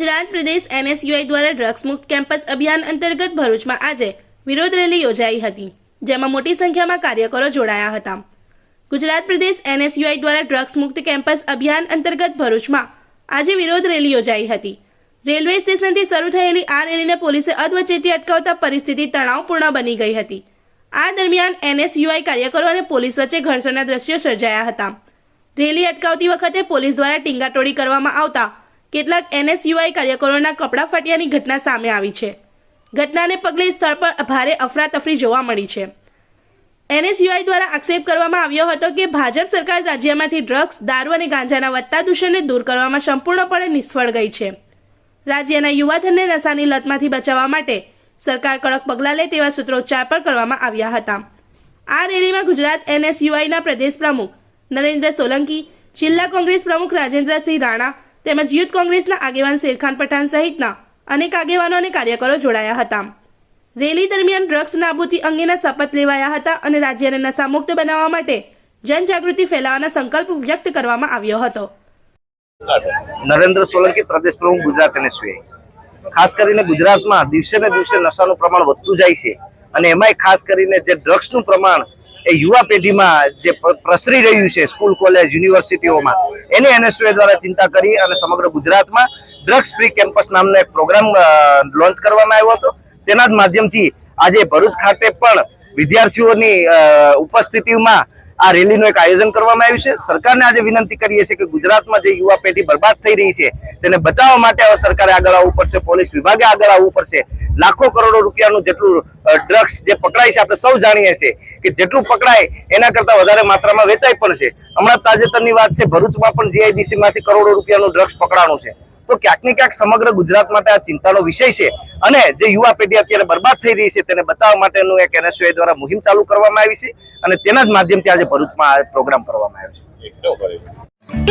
ગુજરાત પ્રદેશ NSUI દ્વારા drugs મુક્ત campus અભિયાન અંતર્ગત ભરૂચમાં આજે વિરોધ રેલી યોજાઈ હતી, જેમાં મોટી સંખ્યામાં કાર્યકરો જોડાયા હતા। ગુજરાત પ્રદેશ NSUI દ્વારા ડ્રગ્સ મુક્ત કેમ્પસ અભિયાન અંતર્ગત ભરૂચમાં આજે વિરોધ રેલી યોજાઈ હતી। રેલવે સ્ટેશનથી શરૂ થયેલી આ રેલીને પોલીસે અધવચ્ચેથી અટકાવતા પરિસ્થિતિ તણાવપૂર્ણ બની ગઈ હતી। આ દરમિયાન NSUI કાર્યકરો અને પોલીસ વચ્ચે ઘર્ષણના દ્રશ્યો સર્જાયા હતા। રેલી અટકાવતી વખતે પોલીસ દ્વારા ટીંગાટોળી કરવામાં આવતા કેટલાક NSUI કાર્યકરોના કપડા ફાટ્યાની ઘટના સામે આવી છે। ઘટનાને પગલે સ્થળ પર ભારે અફરાતફરી જોવા મળી છે। NSUI દ્વારા આક્ષેપ કરવામાં આવ્યો હતો કે ભાજપ સરકાર રાજ્યમાંથી ડ્રગ્સ, દારૂ અને ગાંજાના વધતા દૂષણને દૂર કરવામાં સંપૂર્ણપણે નિષ્ફળ ગઈ છે। રાજ્યના યુવાધનને નશાની લતમાંથી બચાવવા માટે સરકાર કડક પગલાં લે તેવા સૂત્રોચ્ચાર પણ કરવામાં આવ્યા હતા। આ રેલીમાં ગુજરાત NSUIના પ્રદેશ પ્રમુખ નરેન્દ્ર સોલંકી, જિલ્લા કોંગ્રેસ પ્રમુખ રાજેન્દ્રસિંહ રાણા તેમજ યુથ કોંગ્રેસના આગેવાન શેરખાન પઠાણ સહિતના અનેક આગેવાનો અને કાર્યકરો જોડાયા હતા। રેલી દરમિયાન ડ્રગ્સ નાબૂદી અંગેના શપથ લેવાયા હતા અને રાજ્યને નશામુક્ત બનાવવા માટે જનજાગૃતિ ફેલાવવાનો સંકલ્પ વ્યક્ત કરવામાં આવ્યો હતો। નરેન્દ્ર સોલંકી, પ્રદેશ પ્રમુખ, ગુજરાત NSUI। ખાસ કરીને ગુજરાતમાં દિવસે ને દિવસે નશાનું પ્રમાણ વધતું જાય છે અને એમાંય ખાસ કરીને જે ડ્રગ્સનું પ્રમાણ એ યુવા પેઢીમાં જે પ્રસરી રહ્યું છે સ્કૂલ, કોલેજ, યુનિવર્સિટીઓમાં, એની NSUI દ્વારા ચિંતા કરી અને સમગ્ર ગુજરાતમાં ડ્રગ્સ ફ્રી કેમ્પસ નામનો એક પ્રોગ્રામ લોન્ચ કરવામાં આવ્યો હતો। તેના જ માધ્યમથી આજે ભરૂચ ખાતે પણ વિદ્યાર્થીઓની ઉપસ્થિતિમાં આ રેલીનું એક આયોજન કરવામાં આવ્યું છે। સરકારને આજે વિનંતી કરીએ છીએ કે ગુજરાતમાં જે યુવા પેઢી બરબાદ થઈ રહી છે તેને બચાવવા માટે હવે સરકારે આગળ આવવું પડશે, પોલીસ વિભાગે આગળ આવવું પડશે। લાખો કરોડો રૂપિયાનું જેટલું ડ્રગ્સ જે પકડાય છે આપણે સૌ જાણીએ છીએ કે જેટલું પકડાય એના કરતા વધારે માત્રામાં વેચાય પણ છે। હમણાં તાજેતરની વાત છે, ભરૂચમાં પણ GIDC માંથી કરોડો રૂપિયાનું ડ્રગ્સ પકડાણું છે। તો ક્યાંક ને ક્યાંક સમગ્ર ગુજરાત માટે આ ચિંતાનો વિષય છે અને જે યુવા પેઢી અત્યારે બરબાદ થઈ રહી છે તેને બચાવવા માટેનું એક NSUI દ્વારા મુહિમ ચાલુ કરવામાં આવી છે અને તેના જ માધ્યમથી આજે ભરૂચમાં આ પ્રોગ્રામ કરવામાં આવ્યો છે।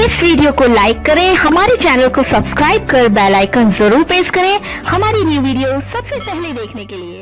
इस वीडियो को लाइक करें, हमारे चैनल को सब्सक्राइब कर बेल आइकन जरूर प्रेस करें हमारी न्यू वीडियो सबसे पहले देखने के लिए।